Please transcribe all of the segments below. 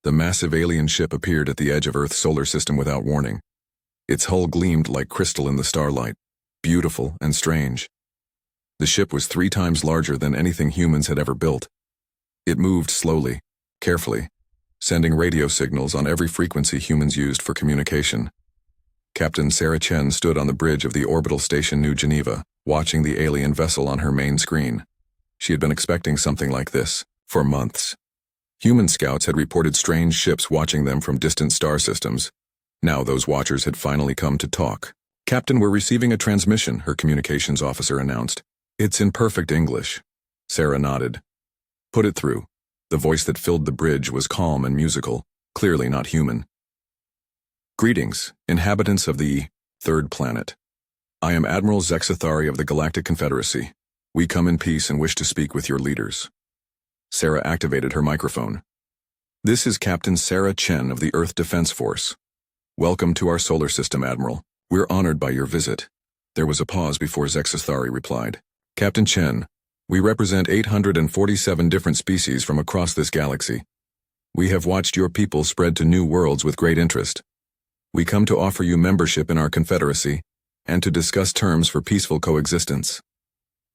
The massive alien ship appeared at the edge of Earth's solar system without warning. Its hull gleamed like crystal in the starlight, beautiful and strange. The ship was 3 times larger than anything humans had ever built. It moved slowly, carefully, sending radio signals on every frequency humans used for communication. Captain Sarah Chen stood on the bridge of the orbital station New Geneva, watching the alien vessel on her main screen. She had been expecting something like this for months. Human scouts had reported strange ships watching them from distant star systems. Now those watchers had finally come to talk. "Captain, we're receiving a transmission," her communications officer announced. "It's in perfect English." Sarah nodded. "Put it through." The voice that filled the bridge was calm and musical, clearly not human. "Greetings, inhabitants of the third planet. I am Admiral Zexathari of the Galactic Confederacy. We come in peace and wish to speak with your leaders." Sarah activated her microphone. "This is Captain Sarah Chen of the Earth Defense Force. Welcome to our solar system, Admiral. We're honored by your visit." There was a pause before Zexathari replied. "Captain Chen, we represent 847 different species from across this galaxy. We have watched your people spread to new worlds with great interest. We come to offer you membership in our confederacy and to discuss terms for peaceful coexistence."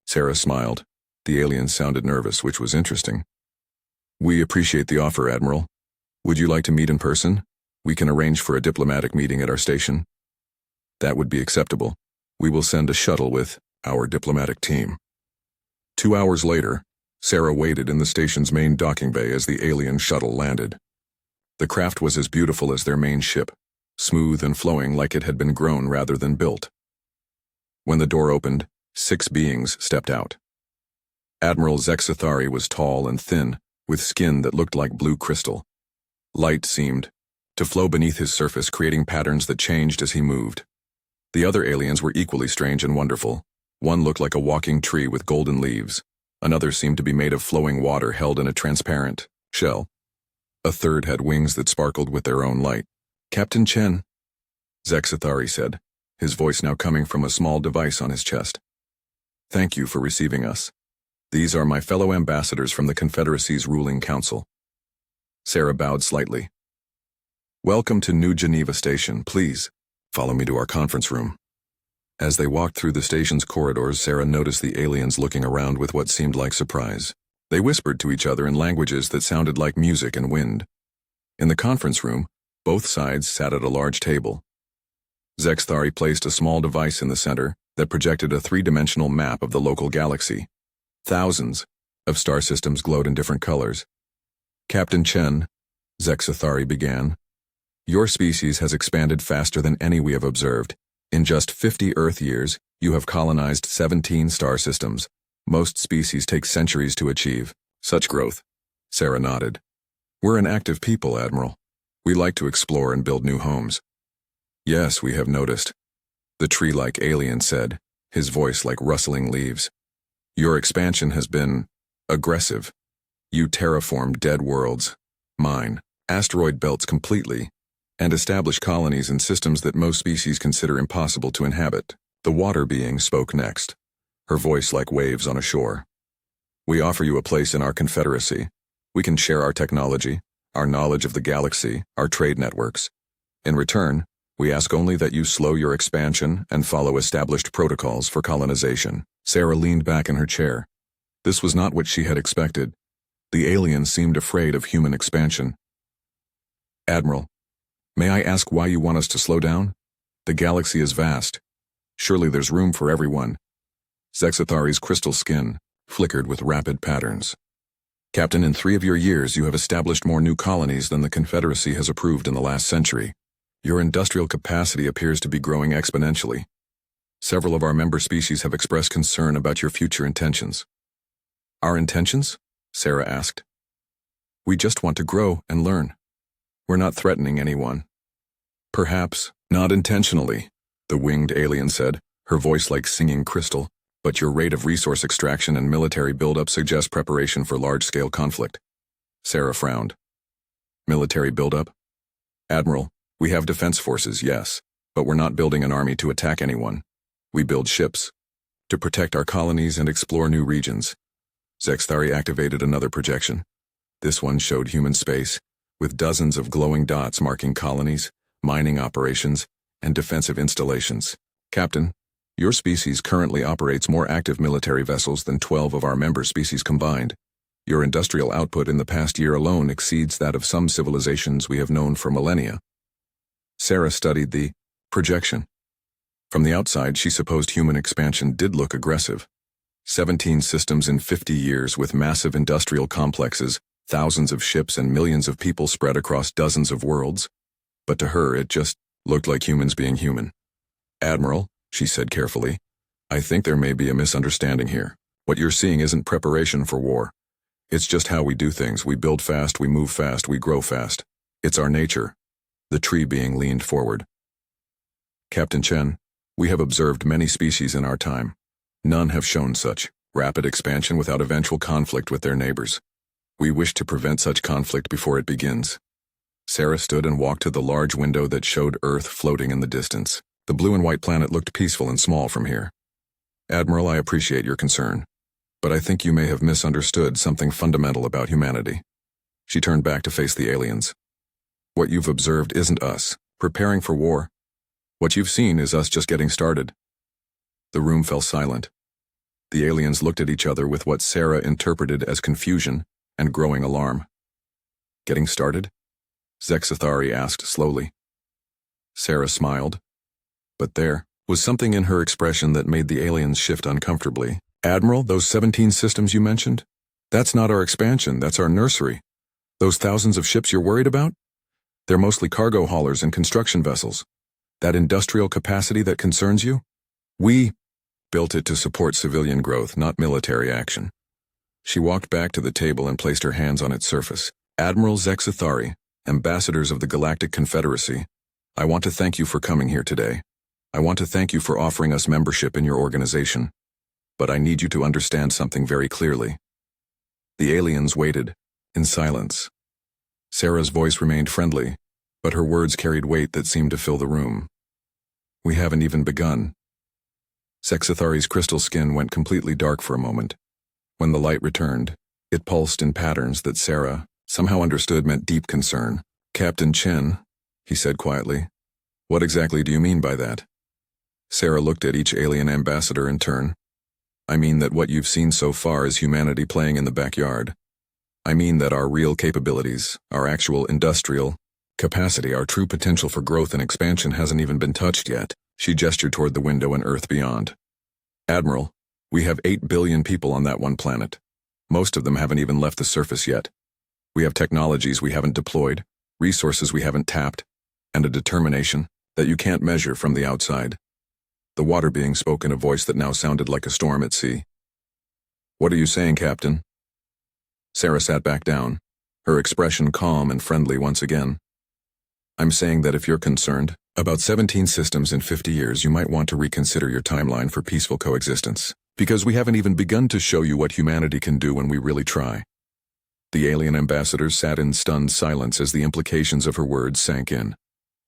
Sarah smiled. The alien sounded nervous, which was interesting. "We appreciate the offer, Admiral. Would you like to meet in person? We can arrange for a diplomatic meeting at our station." "That would be acceptable. We will send a shuttle with our diplomatic team." 2 hours later, Sarah waited in the station's main docking bay as the alien shuttle landed. The craft was as beautiful as their main ship, smooth and flowing like it had been grown rather than built. When the door opened, 6 beings stepped out. Admiral Zexathari was tall and thin, with skin that looked like blue crystal. Light seemed to flow beneath his surface, creating patterns that changed as he moved. The other aliens were equally strange and wonderful. One looked like a walking tree with golden leaves. Another seemed to be made of flowing water held in a transparent shell. A third had wings that sparkled with their own light. "Captain Chen," Zexathari said, his voice now coming from a small device on his chest. "Thank you for receiving us. These are my fellow ambassadors from the Confederacy's ruling council." Sarah bowed slightly. "Welcome to New Geneva Station. Please, follow me to our conference room." As they walked through the station's corridors, Sarah noticed the aliens looking around with what seemed like surprise. They whispered to each other in languages that sounded like music and wind. In the conference room, both sides sat at a large table. Zexathari placed a small device in the center that projected a 3-dimensional map of the local galaxy. Thousands of star systems glowed in different colors. "Captain Chen," Zexathari began, "your species has expanded faster than any we have observed. In just 50 Earth years, you have colonized 17 star systems. Most species take centuries to achieve such growth." Sarah nodded. "We're an active people, Admiral. We like to explore and build new homes." "Yes, we have noticed," the tree-like alien said, his voice like rustling leaves. "Your expansion has been aggressive. You terraformed dead worlds, mine, asteroid belts completely, and establish colonies in systems that most species consider impossible to inhabit." The water being spoke next, her voice like waves on a shore. "We offer you a place in our confederacy. We can share our technology, our knowledge of the galaxy, our trade networks. In return, we ask only that you slow your expansion and follow established protocols for colonization." Sarah leaned back in her chair. This was not what she had expected. The alien seemed afraid of human expansion. "Admiral, may I ask why you want us to slow down? The galaxy is vast. Surely there's room for everyone." Zexathari's crystal skin flickered with rapid patterns. "Captain, in 3 of your years you have established more new colonies than the Confederacy has approved in the last century. Your industrial capacity appears to be growing exponentially. Several of our member species have expressed concern about your future intentions." "Our intentions?" Sarah asked. "We just want to grow and learn. We're not threatening anyone." "Perhaps not intentionally," the winged alien said, her voice like singing crystal, "but your rate of resource extraction and military buildup suggests preparation for large-scale conflict." Sarah frowned. "Military buildup? Admiral, we have defense forces, yes, but we're not building an army to attack anyone. We build ships to protect our colonies and explore new regions." Zexathari activated another projection. This one showed human space, with dozens of glowing dots marking colonies, mining operations, and defensive installations. Captain, your species currently operates more active military vessels than 12 of our member species combined. Your industrial output in the past year alone exceeds that of some civilizations we have known for millennia. Sarah studied the projection. From the outside, she supposed human expansion did look aggressive. 17 systems in 50 years with massive industrial complexes, thousands of ships and millions of people spread across dozens of worlds. But to her, it just looked like humans being human. Admiral, she said carefully, I think there may be a misunderstanding here. What you're seeing isn't preparation for war. It's just how we do things. We build fast, we move fast, we grow fast. It's our nature. The tree being leaned forward. Captain Chen, we have observed many species in our time. None have shown such rapid expansion without eventual conflict with their neighbors. We wish to prevent such conflict before it begins. Sarah stood and walked to the large window that showed Earth floating in the distance. The blue and white planet looked peaceful and small from here. Admiral, I appreciate your concern, but I think you may have misunderstood something fundamental about humanity. She turned back to face the aliens. What you've observed isn't us preparing for war. What you've seen is us just getting started. The room fell silent. The aliens looked at each other with what Sarah interpreted as confusion and growing alarm. Getting started? Zexathari asked slowly. Sarah smiled. But there was something in her expression that made the aliens shift uncomfortably. Admiral, those 17 systems you mentioned? That's not our expansion, that's our nursery. Those thousands of ships you're worried about? They're mostly cargo haulers and construction vessels. That industrial capacity that concerns you? We built it to support civilian growth, not military action. She walked back to the table and placed her hands on its surface. Admiral Zexathari, ambassadors of the Galactic Confederacy, I want to thank you for coming here today. I want to thank you for offering us membership in your organization. But I need you to understand something very clearly. The aliens waited, in silence. Sarah's voice remained friendly, but her words carried weight that seemed to fill the room. We haven't even begun. Zexathari's crystal skin went completely dark for a moment. When the light returned, it pulsed in patterns that Sarah somehow understood meant deep concern. Captain Chen, he said quietly, what exactly do you mean by that? Sarah looked at each alien ambassador in turn. I mean that what you've seen so far is humanity playing in the backyard. I mean that our real capabilities, our actual industrial capacity, our true potential for growth and expansion hasn't even been touched yet. She gestured toward the window and Earth beyond. Admiral, we have 8 billion people on that one planet. Most of them haven't even left the surface yet. We have technologies we haven't deployed, resources we haven't tapped, and a determination that you can't measure from the outside. The water being spoke in a voice that now sounded like a storm at sea. What are you saying, Captain? Sarah sat back down, her expression calm and friendly once again. I'm saying that if you're concerned about 17 systems in 50 years, you might want to reconsider your timeline for peaceful coexistence, because we haven't even begun to show you what humanity can do when we really try. The alien ambassadors sat in stunned silence as the implications of her words sank in.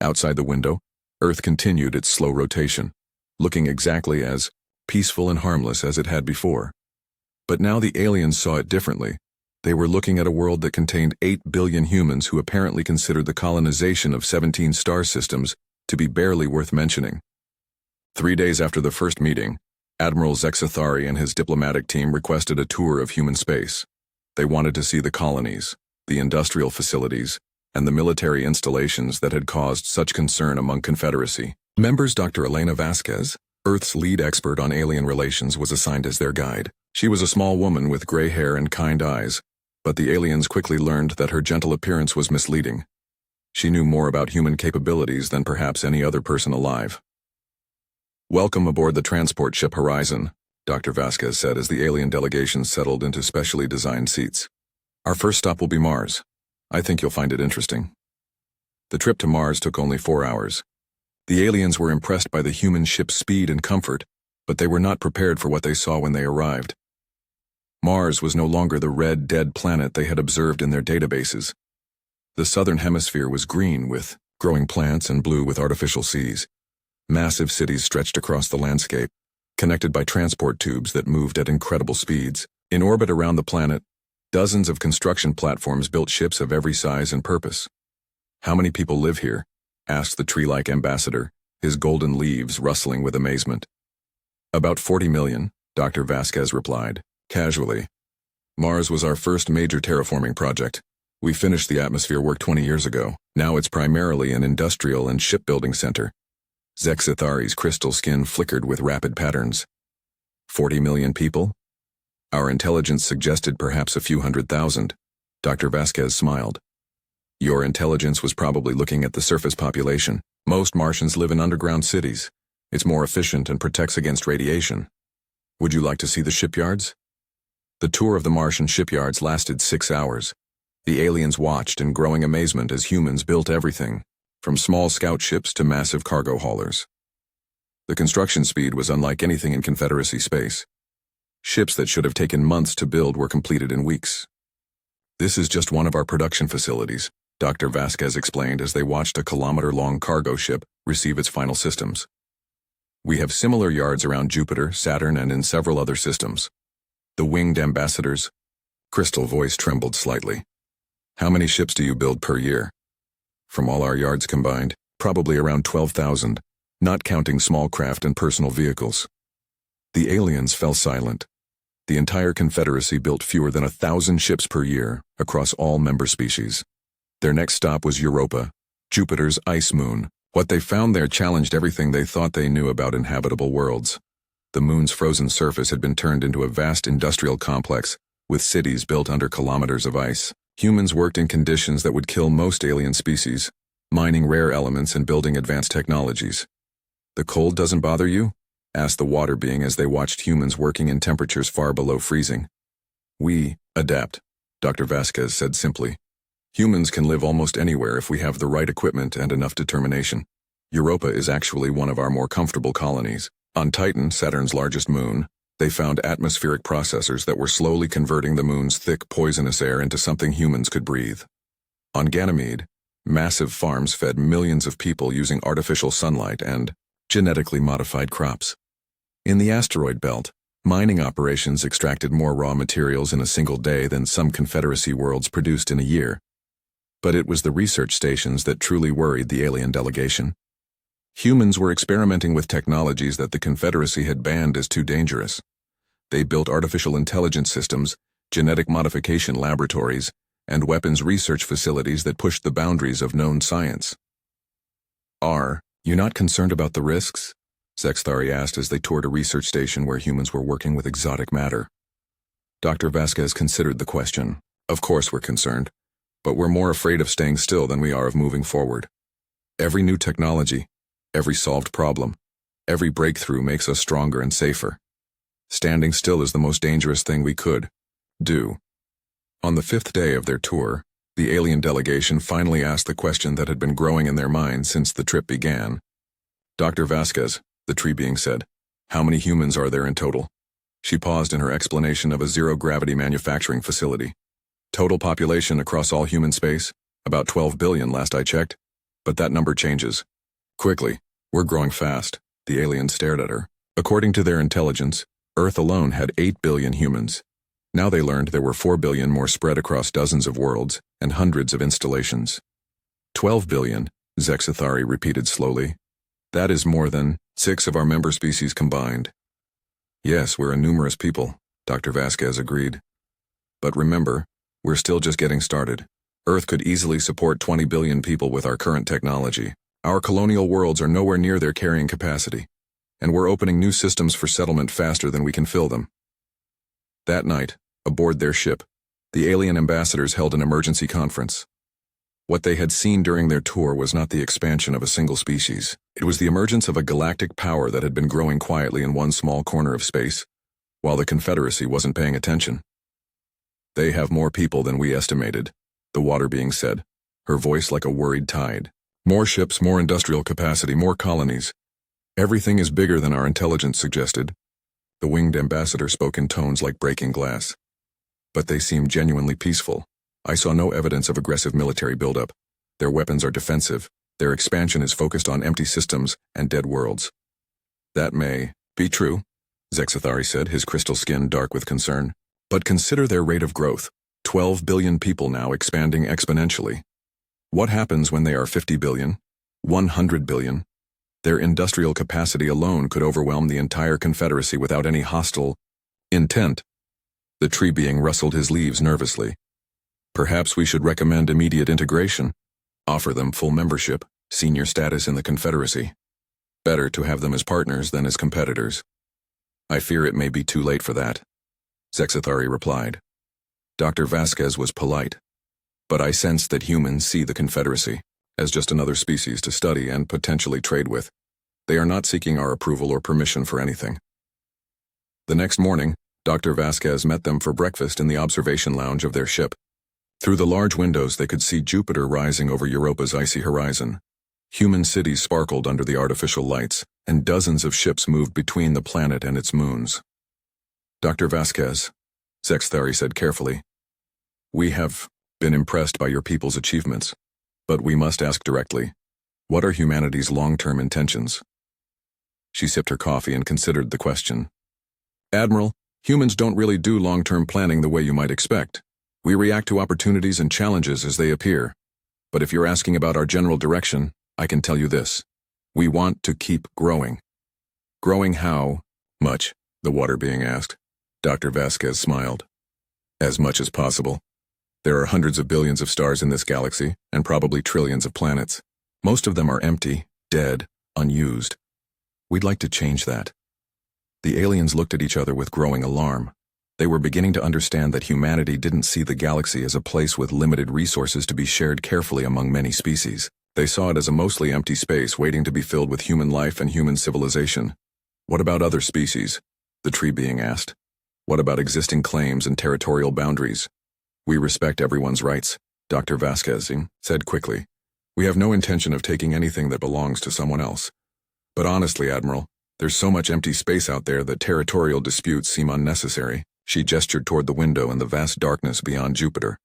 Outside the window, Earth continued its slow rotation, looking exactly as peaceful and harmless as it had before. But now the aliens saw it differently. They were looking at a world that contained 8 billion humans who apparently considered the colonization of 17 star systems to be barely worth mentioning. 3 days after the first meeting, Admiral Zexathari and his diplomatic team requested a tour of human space. They wanted to see the colonies, the industrial facilities, and the military installations that had caused such concern among Confederacy members. Dr. Elena Vasquez, Earth's lead expert on alien relations, was assigned as their guide. She was a small woman with gray hair and kind eyes, but the aliens quickly learned that her gentle appearance was misleading. She knew more about human capabilities than perhaps any other person alive. Welcome aboard the transport ship Horizon, Dr. Vasquez said as the alien delegation settled into specially designed seats. Our first stop will be Mars. I think you'll find it interesting. The trip to Mars took only 4 hours. The aliens were impressed by the human ship's speed and comfort, but they were not prepared for what they saw when they arrived. Mars was no longer the red, dead planet they had observed in their databases. The southern hemisphere was green with growing plants and blue with artificial seas. Massive cities stretched across the landscape, connected by transport tubes that moved at incredible speeds. In orbit around the planet, Dozens of construction platforms built ships of every size and purpose. "How many people live here?" asked the tree-like ambassador, his golden leaves rustling with amazement. "About 40 million, Dr. Vasquez replied, casually. "Mars was our first major terraforming project. We finished the atmosphere work 20 years ago. Now it's primarily an industrial and shipbuilding center." Zexithari's crystal skin flickered with rapid patterns. 40 million people? Our intelligence suggested perhaps a few 100,000. Dr. Vasquez smiled. Your intelligence was probably looking at the surface population. Most Martians live in underground cities. It's more efficient and protects against radiation. Would you like to see the shipyards? The tour of the Martian shipyards lasted 6 hours. The aliens watched in growing amazement as humans built everything, from small scout ships to massive cargo haulers. The construction speed was unlike anything in Confederacy space. Ships that should have taken months to build were completed in weeks. "This is just one of our production facilities," Dr. Vasquez explained as they watched a kilometer-long cargo ship receive its final systems. "We have similar yards around Jupiter, Saturn, and in several other systems." The winged ambassador's crystal voice trembled slightly. "How many ships do you build per year?" "From all our yards combined, probably around 12,000, not counting small craft and personal vehicles." The aliens fell silent. The entire Confederacy built fewer than 1,000 ships per year across all member species. Their next stop was Europa, Jupiter's ice moon. What they found there challenged everything they thought they knew about inhabitable worlds. The moon's frozen surface had been turned into a vast industrial complex, with cities built under kilometers of ice. Humans worked in conditions that would kill most alien species, mining rare elements and building advanced technologies. "The cold doesn't bother you?" asked the water being as they watched humans working in temperatures far below freezing. "We adapt," Dr. Vasquez said simply. "Humans can live almost anywhere if we have the right equipment and enough determination. Europa is actually one of our more comfortable colonies. On Titan, Saturn's largest moon, they found atmospheric processors that were slowly converting the moon's thick, poisonous air into something humans could breathe. On Ganymede, massive farms fed millions of people using artificial sunlight and genetically modified crops. In the asteroid belt, mining operations extracted more raw materials in a single day than some Confederacy worlds produced in a year. But it was the research stations that truly worried the alien delegation. Humans were experimenting with technologies that the Confederacy had banned as too dangerous. They built artificial intelligence systems, genetic modification laboratories, and weapons research facilities that pushed the boundaries of known science. "Are you not concerned about the risks?" Zexthari asked as they toured a research station where humans were working with exotic matter. Dr. Vasquez considered the question. "Of course we're concerned, but we're more afraid of staying still than we are of moving forward. Every new technology, every solved problem, every breakthrough makes us stronger and safer. Standing still is the most dangerous thing we could do." On the 5th day of their tour, the alien delegation finally asked the question that had been growing in their minds since the trip began. "Dr. Vasquez," the tree being said, "how many humans are there in total?" She paused in her explanation of a zero-gravity manufacturing facility. "Total population across all human space? About 12 billion last I checked. But that number changes. Quickly. We're growing fast." The alien stared at her. According to their intelligence, Earth alone had 8 billion humans. Now they learned there were 4 billion more spread across dozens of worlds and hundreds of installations. 12 billion, Zexithari repeated slowly. "That is more than 6 of our member species combined." "Yes, we're a numerous people," Dr. Vasquez agreed. "But remember, we're still just getting started. Earth could easily support 20 billion people with our current technology. Our colonial worlds are nowhere near their carrying capacity, and we're opening new systems for settlement faster than we can fill them." That night, aboard their ship, the alien ambassadors held an emergency conference. What they had seen during their tour was not the expansion of a single species. It was the emergence of a galactic power that had been growing quietly in one small corner of space, while the Confederacy wasn't paying attention. "They have more people than we estimated," the water being said, her voice like a worried tide. "More ships, more industrial capacity, more colonies. Everything is bigger than our intelligence suggested." The winged ambassador spoke in tones like breaking glass. "But they seem genuinely peaceful. I saw no evidence of aggressive military buildup. Their weapons are defensive. Their expansion is focused on empty systems and dead worlds." "That may be true," Zexithari said, his crystal skin dark with concern. "But consider their rate of growth. 12 billion people now, expanding exponentially. What happens when they are 50 billion? 100 billion? Their industrial capacity alone could overwhelm the entire Confederacy without any hostile intent. The tree being rustled his leaves nervously. Perhaps we should recommend immediate integration. Offer them full membership, senior status in the Confederacy. Better to have them as partners than as competitors. I fear it may be too late for that, Zexathari replied. Dr. Vasquez was polite. But I sensed that humans see the Confederacy as just another species to study and potentially trade with. They are not seeking our approval or permission for anything. The next morning, Dr. Vasquez met them for breakfast in the observation lounge of their ship. Through the large windows they could see Jupiter rising over Europa's icy horizon. Human cities sparkled under the artificial lights, and dozens of ships moved between the planet and its moons. Dr. Vasquez, Zexathari said carefully, we have been impressed by your people's achievements, but we must ask directly, what are humanity's long-term intentions? She sipped her coffee and considered the question. Admiral, humans don't really do long-term planning the way you might expect. We react to opportunities and challenges as they appear. But if you're asking about our general direction, I can tell you this. We want to keep growing. Growing how much? The water being asked. Dr. Vasquez smiled. As much as possible. There are hundreds of billions of stars in this galaxy, and probably trillions of planets. Most of them are empty, dead, unused. We'd like to change that. The aliens looked at each other with growing alarm. They were beginning to understand that humanity didn't see the galaxy as a place with limited resources to be shared carefully among many species. They saw it as a mostly empty space waiting to be filled with human life and human civilization. What about other species? The tree being asked. What about existing claims and territorial boundaries? We respect everyone's rights, Dr. Vasquez said quickly. We have no intention of taking anything that belongs to someone else. But honestly, Admiral, there's so much empty space out there that territorial disputes seem unnecessary. She gestured toward the window and the vast darkness beyond Jupiter.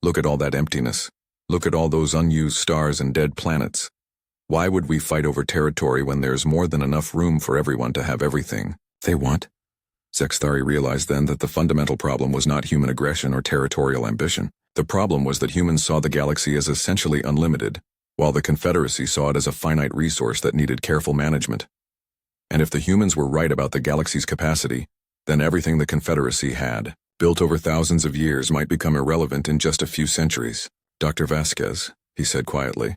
Look at all that emptiness. Look at all those unused stars and dead planets. Why would we fight over territory when there's more than enough room for everyone to have everything they want? Zexathari realized then that the fundamental problem was not human aggression or territorial ambition. The problem was that humans saw the galaxy as essentially unlimited, while the Confederacy saw it as a finite resource that needed careful management. And if the humans were right about the galaxy's capacity, then everything the Confederacy had, built over thousands of years, might become irrelevant in just a few centuries. Dr. Vasquez, he said quietly.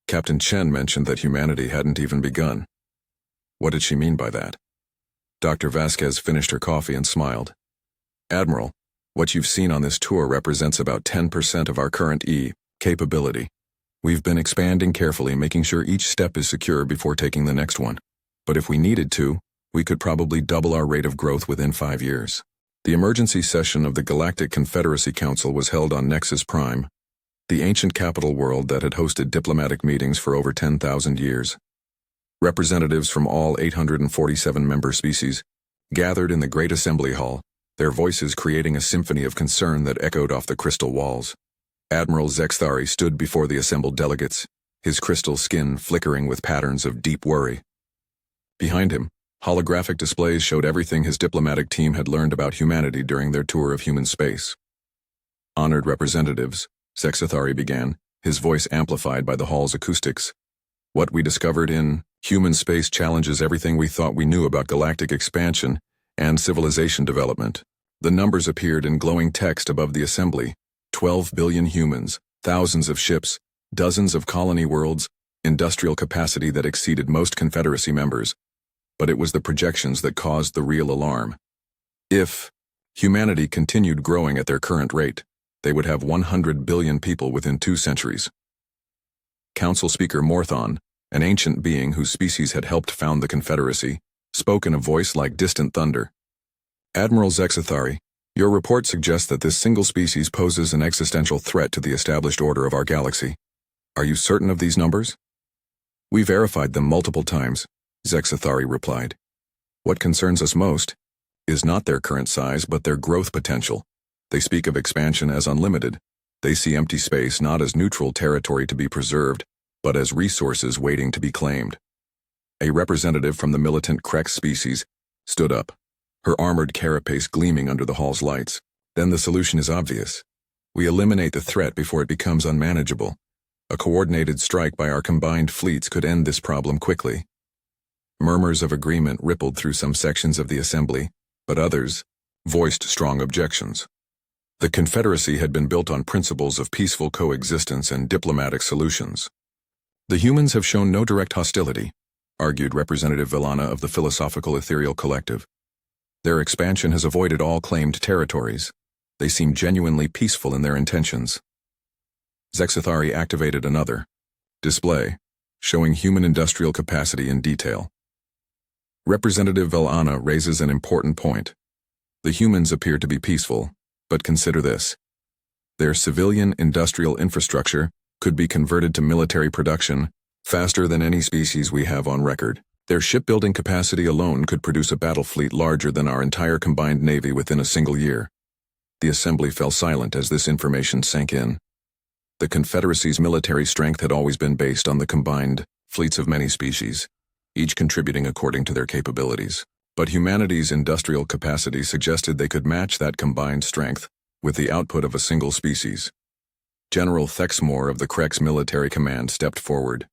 Captain Chen mentioned that humanity hadn't even begun. What did she mean by that? Dr. Vasquez finished her coffee and smiled. Admiral, what you've seen on this tour represents about 10% of our current capability. We've been expanding carefully, making sure each step is secure before taking the next one. But if we needed to, we could probably double our rate of growth within 5 years. The emergency session of the Galactic Confederacy Council was held on Nexus Prime, the ancient capital world that had hosted diplomatic meetings for over 10,000 years. Representatives from all 847 member species gathered in the Great Assembly Hall, their voices creating a symphony of concern that echoed off the crystal walls. Admiral Zexathari stood before the assembled delegates, his crystal skin flickering with patterns of deep worry. Behind him, holographic displays showed everything his diplomatic team had learned about humanity during their tour of human space. Honored representatives, Zexathari began, his voice amplified by the hall's acoustics. What we discovered in human space challenges everything we thought we knew about galactic expansion and civilization development. The numbers appeared in glowing text above the assembly. 12 billion humans, thousands of ships, dozens of colony worlds, industrial capacity that exceeded most Confederacy members. But it was the projections that caused the real alarm. If humanity continued growing at their current rate, they would have 100 billion people within 2 centuries. Council Speaker Morthon, an ancient being whose species had helped found the Confederacy, spoke in a voice like distant thunder. Admiral Zexathari, your report suggests that this single species poses an existential threat to the established order of our galaxy. Are you certain of these numbers? We verified them multiple times, Zexathari replied. What concerns us most is not their current size but their growth potential. They speak of expansion as unlimited. They see empty space not as neutral territory to be preserved, but as resources waiting to be claimed. A representative from the militant Krex species stood up, her armored carapace gleaming under the hall's lights. Then the solution is obvious. We eliminate the threat before it becomes unmanageable. A coordinated strike by our combined fleets could end this problem quickly. Murmurs of agreement rippled through some sections of the assembly, but others voiced strong objections. The Confederacy had been built on principles of peaceful coexistence and diplomatic solutions. The humans have shown no direct hostility, argued Representative Villana of the Philosophical Ethereal Collective. Their expansion has avoided all claimed territories. They seem genuinely peaceful in their intentions. Zexathari activated another display, showing human industrial capacity in detail. Representative Villana raises an important point. The humans appear to be peaceful, but consider this. Their civilian industrial infrastructure could be converted to military production faster than any species we have on record. Their shipbuilding capacity alone could produce a battle fleet larger than our entire combined navy within a single year. The assembly fell silent as this information sank in. The Confederacy's military strength had always been based on the combined fleets of many species, each contributing according to their capabilities. But humanity's industrial capacity suggested they could match that combined strength with the output of a single species. General Thexmore of the Krex Military Command stepped forward.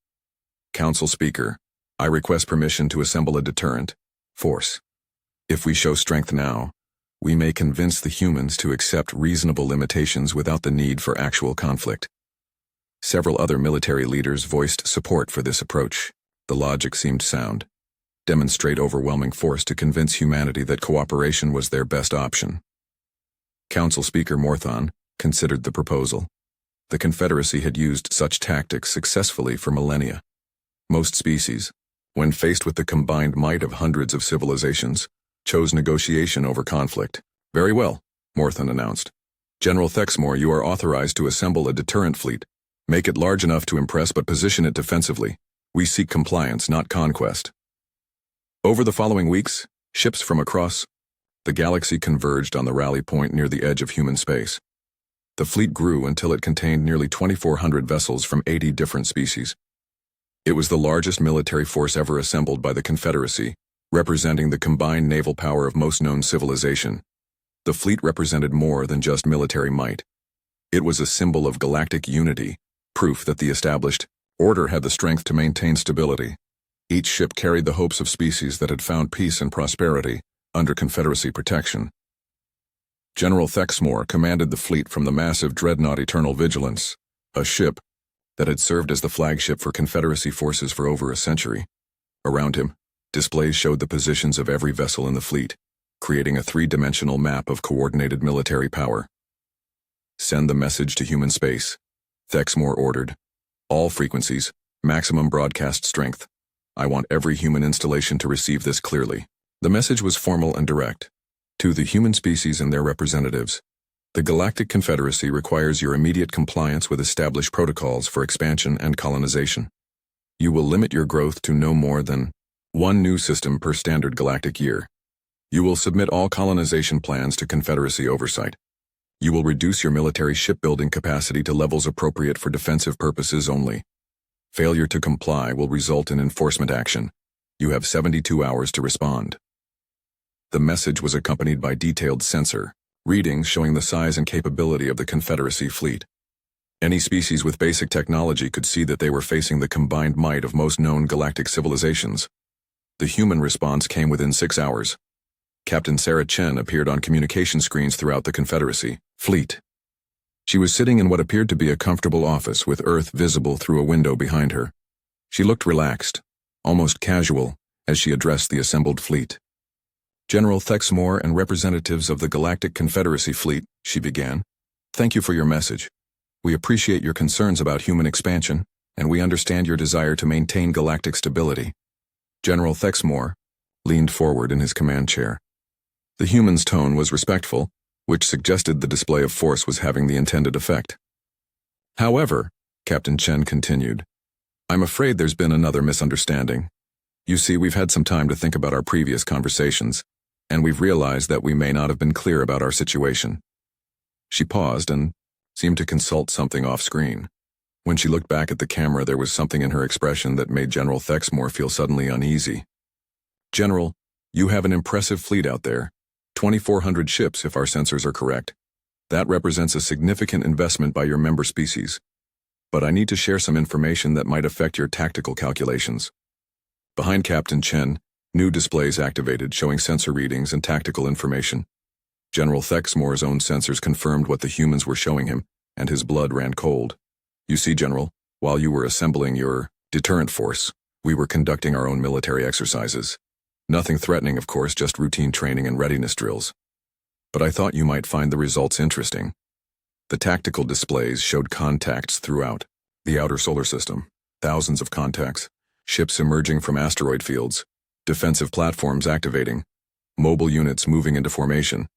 Council Speaker, I request permission to assemble a deterrent force. If we show strength now, we may convince the humans to accept reasonable limitations without the need for actual conflict. Several other military leaders voiced support for this approach. The logic seemed sound. Demonstrate overwhelming force to convince humanity that cooperation was their best option. Council Speaker Morthon considered the proposal. The Confederacy had used such tactics successfully for millennia. Most species, when faced with the combined might of hundreds of civilizations, chose negotiation over conflict. Very well, Morthon announced. General Thexmore, you are authorized to assemble a deterrent fleet. Make it large enough to impress but position it defensively. We seek compliance, not conquest. Over the following weeks, ships from across the galaxy converged on the rally point near the edge of human space. The fleet grew until it contained nearly 2,400 vessels from 80 different species. It was the largest military force ever assembled by the Confederacy, representing the combined naval power of most known civilization. The fleet represented more than just military might. It was a symbol of galactic unity, proof that the established order had the strength to maintain stability. Each ship carried the hopes of species that had found peace and prosperity under Confederacy protection. General Thexmore commanded the fleet from the massive dreadnought Eternal Vigilance, a ship that had served as the flagship for Confederacy forces for over a century. Around him, displays showed the positions of every vessel in the fleet, creating a three-dimensional map of coordinated military power. Send the message to human space, Thexmore ordered. All frequencies, maximum broadcast strength. I want every human installation to receive this clearly. The message was formal and direct. To the human species and their representatives, the Galactic Confederacy requires your immediate compliance with established protocols for expansion and colonization. You will limit your growth to no more than one new system per standard galactic year. You will submit all colonization plans to Confederacy oversight. You will reduce your military shipbuilding capacity to levels appropriate for defensive purposes only. Failure to comply will result in enforcement action. You have 72 hours to respond. The message was accompanied by detailed sensor readings showing the size and capability of the Confederacy fleet. Any species with basic technology could see that they were facing the combined might of most known galactic civilizations. The human response came within 6 hours. Captain Sarah Chen appeared on communication screens throughout the Confederacy fleet. She was sitting in what appeared to be a comfortable office with Earth visible through a window behind her. She looked relaxed, almost casual, as she addressed the assembled fleet. General Thexmore and representatives of the Galactic Confederacy fleet, she began. Thank you for your message. We appreciate your concerns about human expansion, and we understand your desire to maintain galactic stability. General Thexmore leaned forward in his command chair. The human's tone was respectful, which suggested the display of force was having the intended effect. However, Captain Chen continued, I'm afraid there's been another misunderstanding. You see, we've had some time to think about our previous conversations, and we've realized that we may not have been clear about our situation. She paused and seemed to consult something off-screen. When she looked back at the camera, there was something in her expression that made General Thexmore feel suddenly uneasy. General, you have an impressive fleet out there. 2,400 ships if our sensors are correct. That represents a significant investment by your member species. But I need to share some information that might affect your tactical calculations. Behind Captain Chen, new displays activated showing sensor readings and tactical information. General Thexmore's own sensors confirmed what the humans were showing him, and his blood ran cold. You see, General, while you were assembling your deterrent force, we were conducting our own military exercises. Nothing threatening, of course, just routine training and readiness drills. But I thought you might find the results interesting. The tactical displays showed contacts throughout the outer solar system, thousands of contacts, ships emerging from asteroid fields, defensive platforms activating, mobile units moving into formation.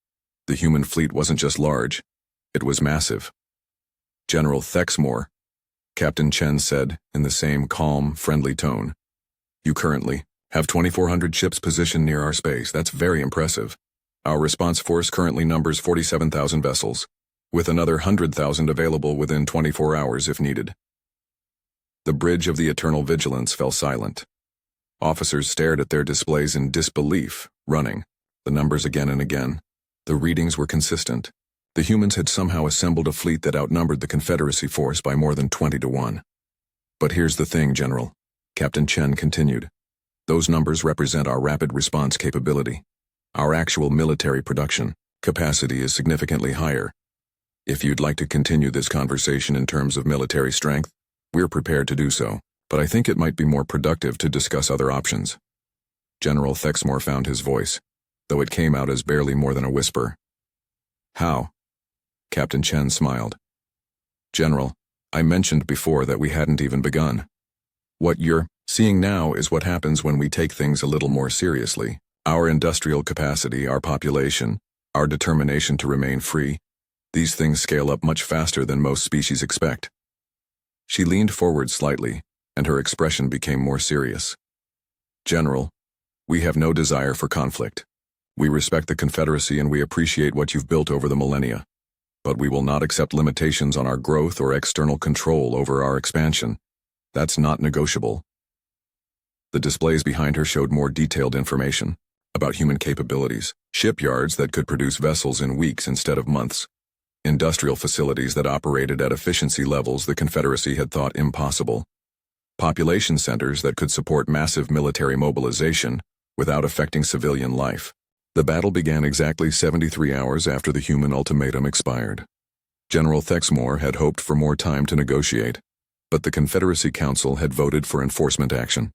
The human fleet wasn't just large, it was massive. General Thexmore, Captain Chen said in the same calm, friendly tone. You currently have 2,400 ships positioned near our space. That's very impressive. Our response force currently numbers 47,000 vessels, with another 100,000 available within 24 hours if needed. The bridge of the Eternal Vigilance fell silent. Officers stared at their displays in disbelief, running the numbers again and again. The readings were consistent. The humans had somehow assembled a fleet that outnumbered the Confederacy force by more than 20 to 1. But here's the thing, General, Captain Chen continued. Those numbers represent our rapid response capability. Our actual military production capacity is significantly higher. If you'd like to continue this conversation in terms of military strength, we're prepared to do so, but I think it might be more productive to discuss other options. General Thexmore found his voice, though it came out as barely more than a whisper. How? Captain Chen smiled. General, I mentioned before that we hadn't even begun. What you're seeing now is what happens when we take things a little more seriously. Our industrial capacity, our population, our determination to remain free, these things scale up much faster than most species expect. She leaned forward slightly, and her expression became more serious. General, we have no desire for conflict. We respect the Confederacy and we appreciate what you've built over the millennia. But we will not accept limitations on our growth or external control over our expansion. That's not negotiable. The displays behind her showed more detailed information about human capabilities, shipyards that could produce vessels in weeks instead of months, industrial facilities that operated at efficiency levels the Confederacy had thought impossible, population centers that could support massive military mobilization without affecting civilian life. The battle began exactly 73 hours after the human ultimatum expired. General Thexmore had hoped for more time to negotiate, but the Confederacy Council had voted for enforcement action.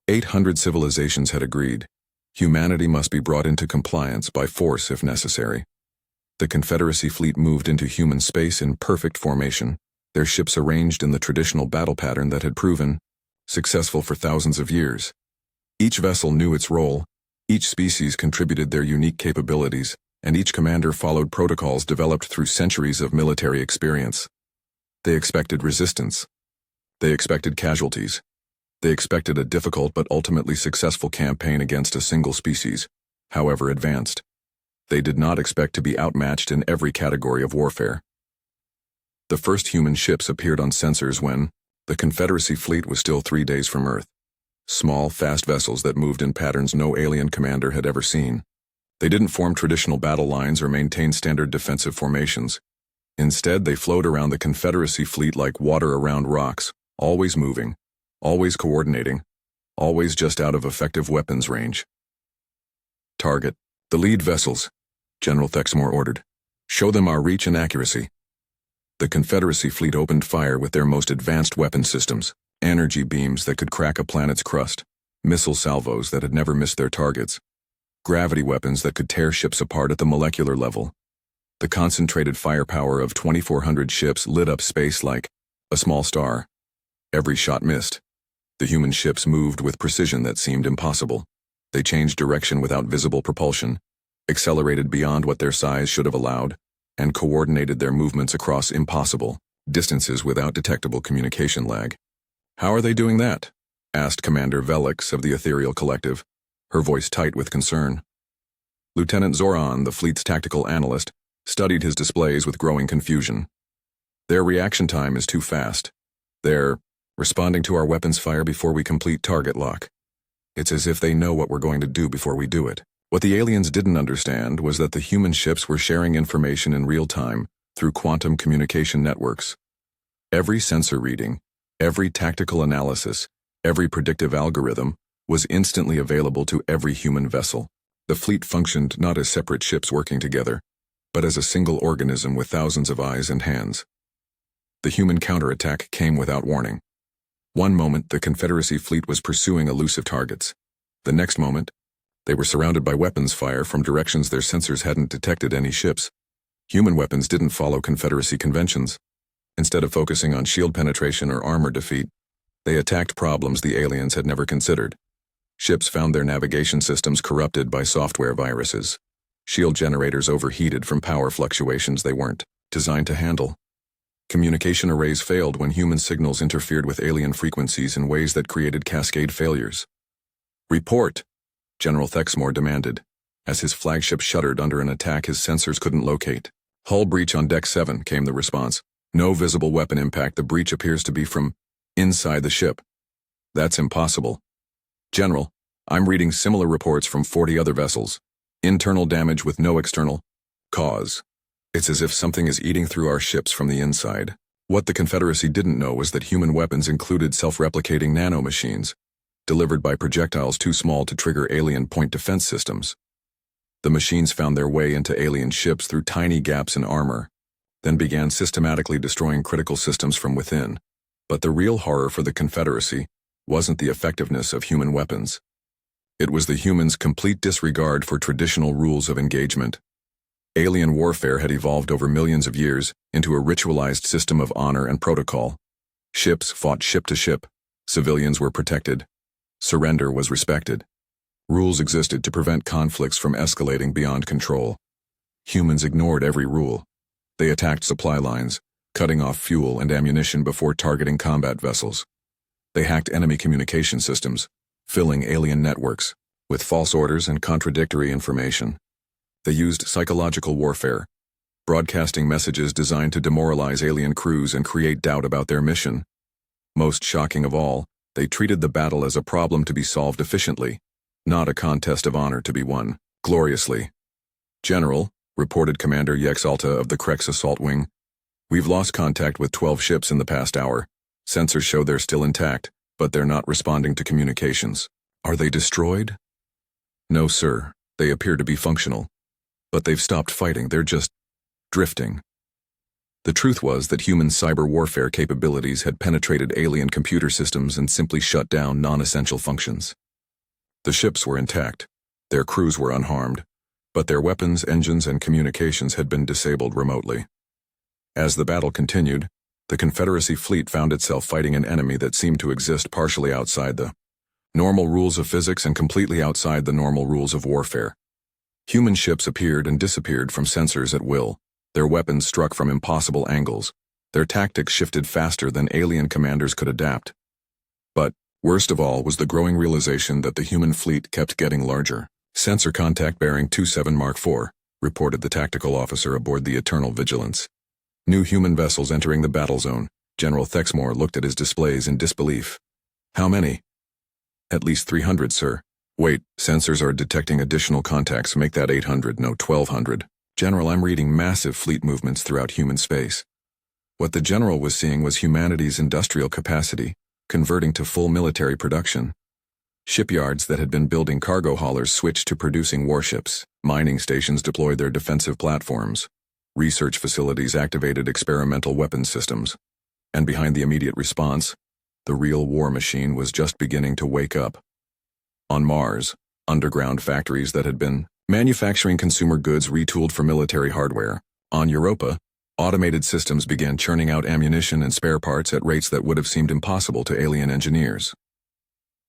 800 civilizations had agreed. Humanity must be brought into compliance by force if necessary. The Confederacy fleet moved into human space in perfect formation, their ships arranged in the traditional battle pattern that had proven successful for thousands of years. Each vessel knew its role, each species contributed their unique capabilities, and each commander followed protocols developed through centuries of military experience. They expected resistance. They expected casualties. They expected a difficult but ultimately successful campaign against a single species, however advanced. They did not expect to be outmatched in every category of warfare. The first human ships appeared on sensors when the Confederacy fleet was still 3 days from Earth. Small, fast vessels that moved in patterns no alien commander had ever seen. They didn't form traditional battle lines or maintain standard defensive formations. Instead, they flowed around the Confederacy fleet like water around rocks, always moving, always coordinating, always just out of effective weapons range. Target the lead vessels, General Thexmore ordered. Show them our reach and accuracy. The Confederacy fleet opened fire with their most advanced weapon systems, energy beams that could crack a planet's crust, missile salvos that had never missed their targets, gravity weapons that could tear ships apart at the molecular level. The concentrated firepower of 2,400 ships lit up space like a small star. Every shot missed. The human ships moved with precision that seemed impossible. They changed direction without visible propulsion, accelerated beyond what their size should have allowed, and coordinated their movements across impossible distances without detectable communication lag. How are they doing that? Asked Commander Velix of the Ethereal Collective, her voice tight with concern. Lieutenant Zoran, the fleet's tactical analyst, studied his displays with growing confusion. Their reaction time is too fast. They're responding to our weapons fire before we complete target lock. It's as if they know what we're going to do before we do it. What the aliens didn't understand was that the human ships were sharing information in real time through quantum communication networks. Every sensor reading, every tactical analysis, every predictive algorithm was instantly available to every human vessel. The fleet functioned not as separate ships working together, but as a single organism with thousands of eyes and hands. The human counterattack came without warning. One moment, the Confederacy fleet was pursuing elusive targets. The next moment, they were surrounded by weapons fire from directions their sensors hadn't detected any ships. Human weapons didn't follow Confederacy conventions. Instead of focusing on shield penetration or armor defeat, they attacked problems the aliens had never considered. Ships found their navigation systems corrupted by software viruses. Shield generators overheated from power fluctuations they weren't designed to handle. Communication arrays failed when human signals interfered with alien frequencies in ways that created cascade failures. "Report," General Thexmore demanded, as his flagship shuddered under an attack his sensors couldn't locate. "Hull breach on Deck 7, came the response. "No visible weapon impact. The breach appears to be from inside the ship." "That's impossible." "General, I'm reading similar reports from 40 other vessels. Internal damage with no external cause. It's as if something is eating through our ships from the inside." What the Confederacy didn't know was that human weapons included self-replicating nanomachines, delivered by projectiles too small to trigger alien point defense systems. The machines found their way into alien ships through tiny gaps in armor, then began systematically destroying critical systems from within. But the real horror for the Confederacy wasn't the effectiveness of human weapons. It was the humans' complete disregard for traditional rules of engagement. Alien warfare had evolved over millions of years into a ritualized system of honor and protocol. Ships fought ship to ship. Civilians were protected. Surrender was respected. Rules existed to prevent conflicts from escalating beyond control. Humans ignored every rule. They attacked supply lines, cutting off fuel and ammunition before targeting combat vessels. They hacked enemy communication systems, filling alien networks with false orders and contradictory information. They used psychological warfare, broadcasting messages designed to demoralize alien crews and create doubt about their mission. Most shocking of all, they treated the battle as a problem to be solved efficiently, not a contest of honor to be won gloriously. "General," reported Commander Yexalta of the Krex Assault Wing, "we've lost contact with 12 ships in the past hour. Sensors show they're still intact, but they're not responding to communications." "Are they destroyed?" "No, sir. They appear to be functional. But they've stopped fighting. They're just drifting." The truth was that human cyber warfare capabilities had penetrated alien computer systems and simply shut down non-essential functions. The ships were intact. Their crews were unharmed, but their weapons, engines, and communications had been disabled remotely. As the battle continued, the Confederacy fleet found itself fighting an enemy that seemed to exist partially outside the normal rules of physics and completely outside the normal rules of warfare. Human ships appeared and disappeared from sensors at will. Their weapons struck from impossible angles. Their tactics shifted faster than alien commanders could adapt. But, worst of all, was the growing realization that the human fleet kept getting larger. "Sensor contact bearing 27 Mark IV, reported the tactical officer aboard the Eternal Vigilance. "New human vessels entering the battle zone." General Thexmore looked at his displays in disbelief. "How many?" "At least 300, sir." "Wait, sensors are detecting additional contacts. Make that 800, no 1200. "General, I'm reading massive fleet movements throughout human space." What the general was seeing was humanity's industrial capacity converting to full military production. Shipyards that had been building cargo haulers switched to producing warships. Mining stations deployed their defensive platforms. Research facilities activated experimental weapons systems. And behind the immediate response, the real war machine was just beginning to wake up. On Mars, underground factories that had been manufacturing consumer goods retooled for military hardware. On Europa, automated systems began churning out ammunition and spare parts at rates that would have seemed impossible to alien engineers.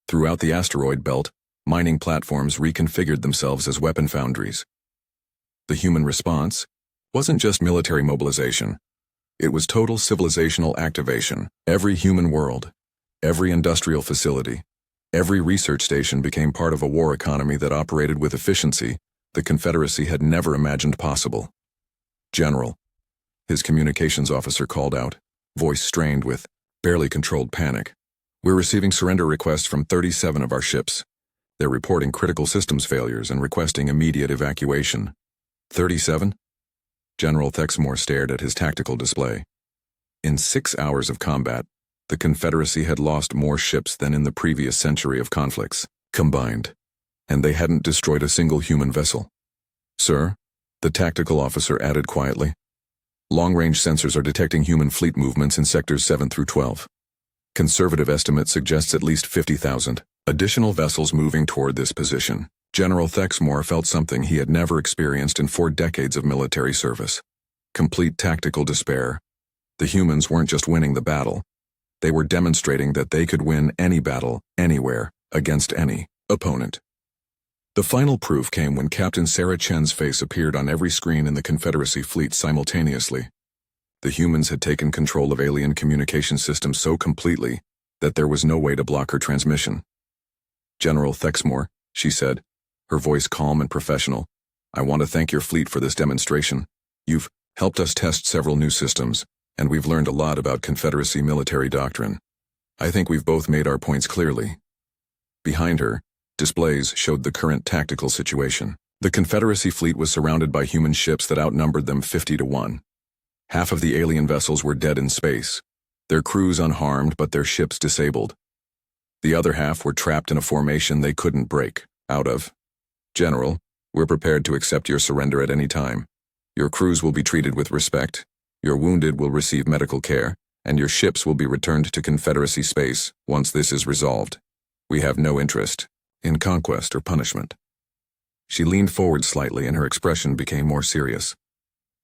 Throughout the asteroid belt, mining platforms reconfigured themselves as weapon foundries. The human response wasn't just military mobilization. It was total civilizational activation. Every human world, every industrial facility, every research station became part of a war economy that operated with efficiency the Confederacy had never imagined possible. "General," his communications officer called out, voice strained with barely controlled panic. "We're receiving surrender requests from 37 of our ships. They're reporting critical systems failures and requesting immediate evacuation. 37? General Thexmore stared at his tactical display. In 6 hours of combat, the Confederacy had lost more ships than in the previous century of conflicts, combined, and they hadn't destroyed a single human vessel. Sir, the tactical officer added quietly, long-range sensors are detecting human fleet movements in sectors 7 through 12. Conservative estimate suggests at least 50,000 additional vessels moving toward this position. General Thexmore felt something he had never experienced in 4 decades of military service. Complete tactical despair. The humans weren't just winning the battle. They were demonstrating that they could win any battle, anywhere, against any opponent. The final proof came when Captain Sarah Chen's face appeared on every screen in the Confederacy fleet simultaneously. The humans had taken control of alien communication systems so completely that there was no way to block her transmission. General Thexmore, she said, her voice calm and professional, I want to thank your fleet for this demonstration. You've helped us test several new systems, and we've learned a lot about Confederacy military doctrine. I think we've both made our points clearly. Behind her, displays showed the current tactical situation. The Confederacy fleet was surrounded by human ships that outnumbered them 50-1. Half of the alien vessels were dead in space, their crews unharmed but their ships disabled. The other half were trapped in a formation they couldn't break out of. General, we're prepared to accept your surrender at any time. Your crews will be treated with respect, your wounded will receive medical care, and your ships will be returned to Confederacy space once this is resolved. We have no interest in conquest or punishment. She leaned forward slightly and her expression became more serious.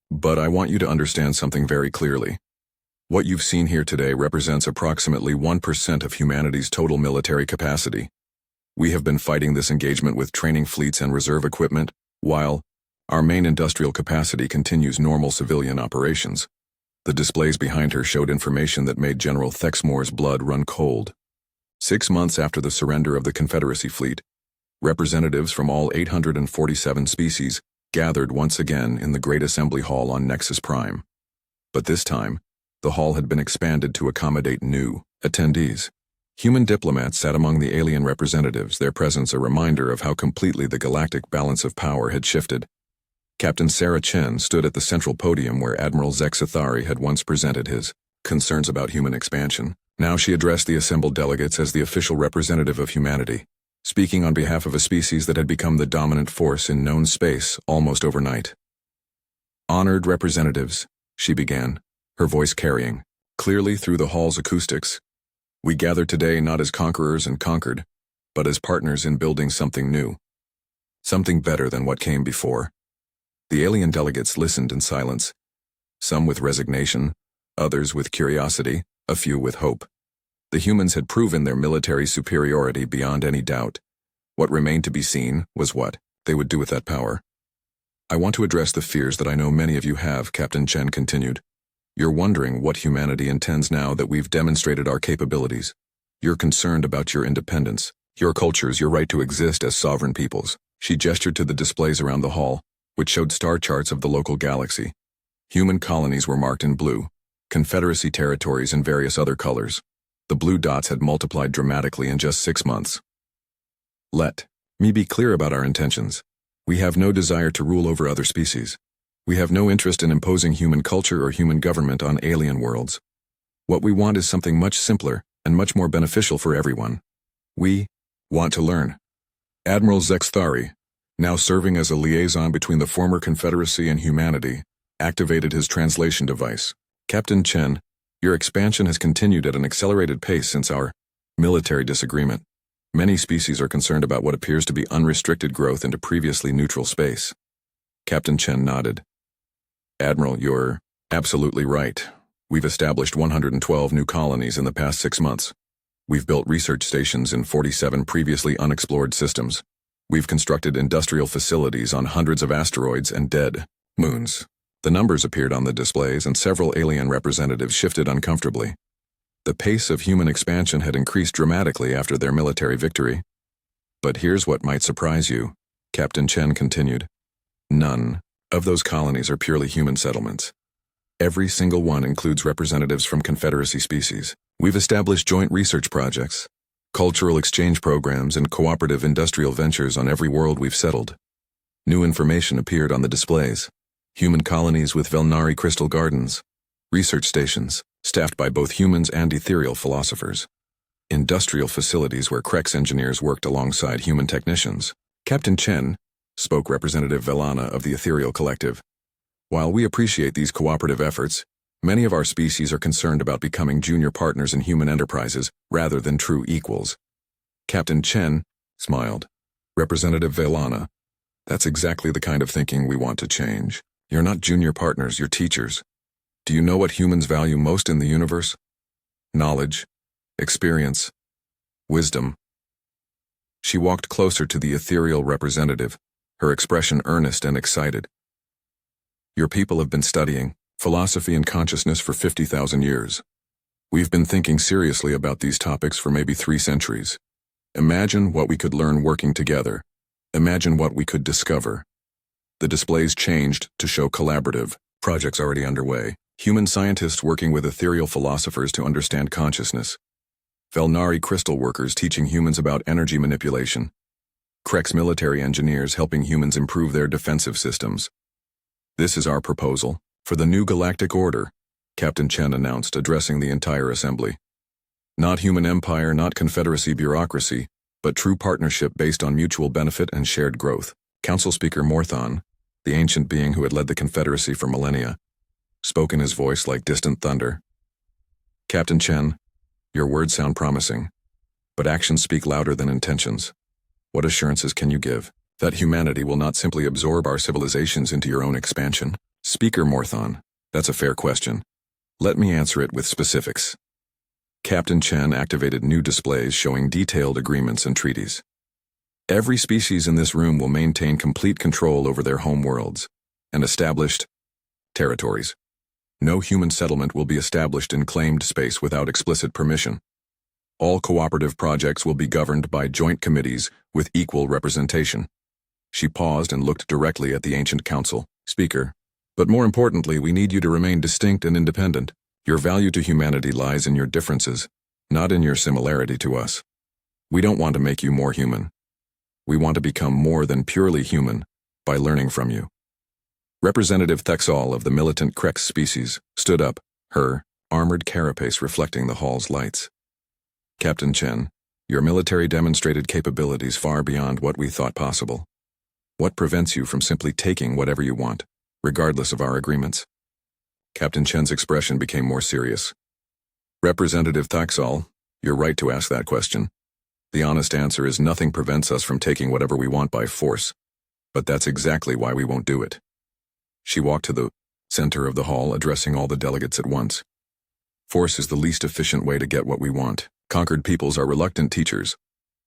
But I want you to understand something very clearly. What you've seen here today represents approximately 1% of humanity's total military capacity. We have been fighting this engagement with training fleets and reserve equipment, while our main industrial capacity continues normal civilian operations. The displays behind her showed information that made General Thexmore's blood run cold. 6 months after the surrender of the Confederacy fleet, representatives from all 847 species gathered once again in the Great Assembly Hall on Nexus Prime. But this time, the hall had been expanded to accommodate new attendees. Human diplomats sat among the alien representatives, their presence a reminder of how completely the galactic balance of power had shifted. Captain Sarah Chen stood at the central podium where Admiral Zexathari had once presented his concerns about human expansion. Now she addressed the assembled delegates as the official representative of humanity, speaking on behalf of a species that had become the dominant force in known space almost overnight. Honored representatives, she began, her voice carrying clearly through the hall's acoustics. We gather today not as conquerors and conquered, but as partners in building something new. Something better than what came before. The alien delegates listened in silence, some with resignation, others with curiosity, a few with hope. The humans had proven their military superiority beyond any doubt. What remained to be seen was what they would do with that power. I want to address the fears that I know many of you have, Captain Chen continued. You're wondering what humanity intends now that we've demonstrated our capabilities. You're concerned about your independence, your cultures, your right to exist as sovereign peoples. She gestured to the displays around the hall, which showed star charts of the local galaxy. Human colonies were marked in blue, Confederacy territories in various other colors. The blue dots had multiplied dramatically in just 6 months. Let me be clear about our intentions. We have no desire to rule over other species. We have no interest in imposing human culture or human government on alien worlds. What we want is something much simpler and much more beneficial for everyone. We want to learn. Admiral Zexathari, now serving as a liaison between the former Confederacy and humanity, activated his translation device. Captain Chen, your expansion has continued at an accelerated pace since our military disagreement. Many species are concerned about what appears to be unrestricted growth into previously neutral space. Captain Chen nodded. Admiral, you're absolutely right. We've established 112 new colonies in the past 6 months. We've built research stations in 47 previously unexplored systems. We've constructed industrial facilities on hundreds of asteroids and dead moons. The numbers appeared on the displays and several alien representatives shifted uncomfortably. The pace of human expansion had increased dramatically after their military victory. But here's what might surprise you, Captain Chen continued. None of those colonies are purely human settlements. Every single one includes representatives from Confederacy species. We've established joint research projects, cultural exchange programs, and cooperative industrial ventures on every world we've settled. New information appeared on the displays. Human colonies with Velnari crystal gardens. Research stations, staffed by both humans and ethereal philosophers. Industrial facilities where Krex engineers worked alongside human technicians. Captain Chen, spoke Representative Velana of the Ethereal Collective. While we appreciate these cooperative efforts, many of our species are concerned about becoming junior partners in human enterprises rather than true equals. Captain Chen smiled. Representative Velana, that's exactly the kind of thinking we want to change. You're not junior partners, you're teachers. Do you know what humans value most in the universe? Knowledge, experience, wisdom. She walked closer to the ethereal representative, her expression earnest and excited. Your people have been studying philosophy and consciousness for 50,000 years. We've been thinking seriously about these topics for maybe 3 centuries. Imagine what we could learn working together. Imagine what we could discover. The displays changed to show collaborative projects already underway. Human scientists working with ethereal philosophers to understand consciousness. Velnari crystal workers teaching humans about energy manipulation. Krex military engineers helping humans improve their defensive systems. This is our proposal for the new galactic order, Captain Chen announced, addressing the entire assembly. Not human empire, not confederacy bureaucracy, but true partnership based on mutual benefit and shared growth. Council Speaker Morthon, the ancient being who had led the confederacy for millennia, spoke in his voice like distant thunder. Captain Chen, your words sound promising, but actions speak louder than intentions. What assurances can you give that humanity will not simply absorb our civilizations into your own expansion? Speaker Morthon, that's a fair question. Let me answer it with specifics. Captain Chen activated new displays showing detailed agreements and treaties. Every species in this room will maintain complete control over their home worlds and established territories. No human settlement will be established in claimed space without explicit permission. All cooperative projects will be governed by joint committees with equal representation. She paused and looked directly at the ancient council. Speaker, but more importantly, we need you to remain distinct and independent. Your value to humanity lies in your differences, not in your similarity to us. We don't want to make you more human. We want to become more than purely human by learning from you. Representative Thexal of the militant Krex species stood up, her armored carapace reflecting the hall's lights. Captain Chen, your military demonstrated capabilities far beyond what we thought possible. What prevents you from simply taking whatever you want, regardless of our agreements? Captain Chen's expression became more serious. Representative Thexal, you're right to ask that question. The honest answer is nothing prevents us from taking whatever we want by force, but that's exactly why we won't do it. She walked to the center of the hall, addressing all the delegates at once. Force is the least efficient way to get what we want. Conquered peoples are reluctant teachers.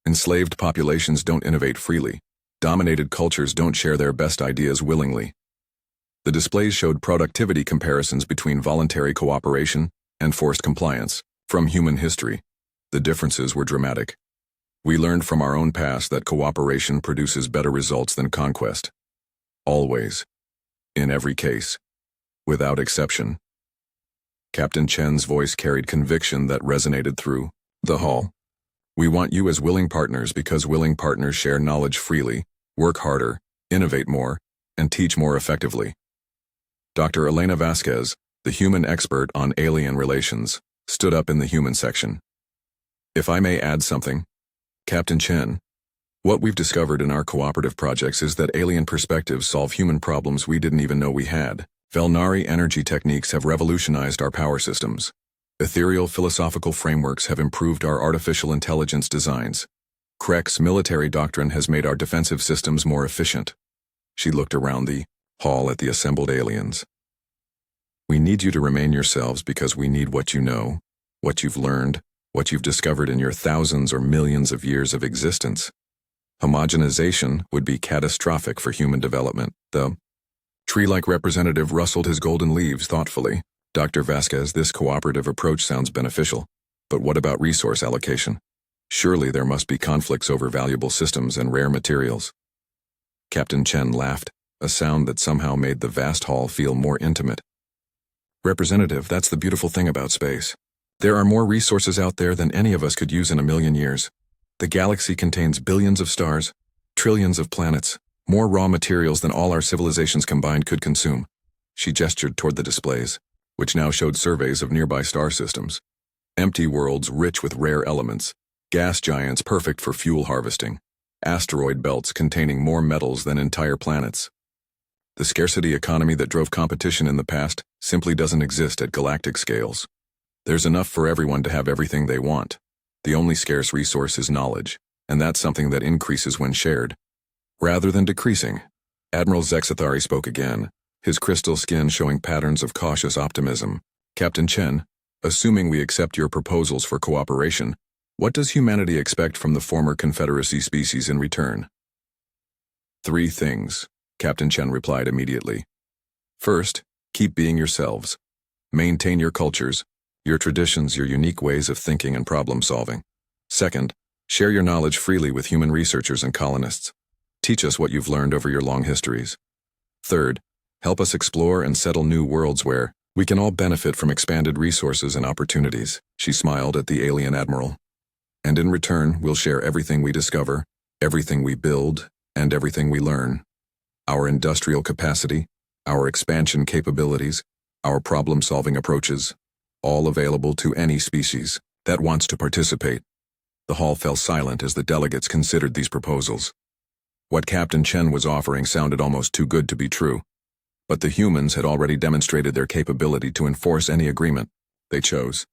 Enslaved populations don't innovate freely. Dominated cultures don't share their best ideas willingly. The displays showed productivity comparisons between voluntary cooperation and forced compliance from human history. The differences were dramatic. We learned from our own past that cooperation produces better results than conquest. Always. In every case. Without exception. Captain Chen's voice carried conviction that resonated through the hall. We want you as willing partners because willing partners share knowledge freely, work harder, innovate more, and teach more effectively. Dr. Elena Vasquez, the human expert on alien relations, stood up in the human section. If I may add something, Captain Chen, what we've discovered in our cooperative projects is that alien perspectives solve human problems we didn't even know we had. Velnari energy techniques have revolutionized our power systems. Ethereal philosophical frameworks have improved our artificial intelligence designs. Krex military doctrine has made our defensive systems more efficient. She looked around the hall at the assembled aliens. We need you to remain yourselves because we need what you know, what you've learned, what you've discovered in your thousands or millions of years of existence. Homogenization would be catastrophic for human development. The tree-like representative rustled his golden leaves thoughtfully. Dr. Vasquez, this cooperative approach sounds beneficial, but what about resource allocation? Surely there must be conflicts over valuable systems and rare materials. Captain Chen laughed, a sound that somehow made the vast hall feel more intimate. Representative, that's the beautiful thing about space. There are more resources out there than any of us could use in a million years. The galaxy contains billions of stars, trillions of planets, more raw materials than all our civilizations combined could consume. She gestured toward the displays, which now showed surveys of nearby star systems. Empty worlds rich with rare elements, gas giants perfect for fuel harvesting, asteroid belts containing more metals than entire planets. The scarcity economy that drove competition in the past simply doesn't exist at galactic scales. There's enough for everyone to have everything they want. The only scarce resource is knowledge, and that's something that increases when shared, rather than decreasing. Admiral Zexathari spoke again, his crystal skin showing patterns of cautious optimism. Captain Chen, assuming we accept your proposals for cooperation, what does humanity expect from the former Confederacy species in return? 3 things, Captain Chen replied immediately. First, keep being yourselves. Maintain your cultures, your traditions, your unique ways of thinking and problem solving. Second, share your knowledge freely with human researchers and colonists. Teach us what you've learned over your long histories. Third, help us explore and settle new worlds where we can all benefit from expanded resources and opportunities. She smiled at the alien admiral. And in return, we'll share everything we discover, everything we build, and everything we learn. Our industrial capacity, our expansion capabilities, our problem-solving approaches, all available to any species that wants to participate. The hall fell silent as the delegates considered these proposals. What Captain Chen was offering sounded almost too good to be true, but the humans had already demonstrated their capability to enforce any agreement they chose.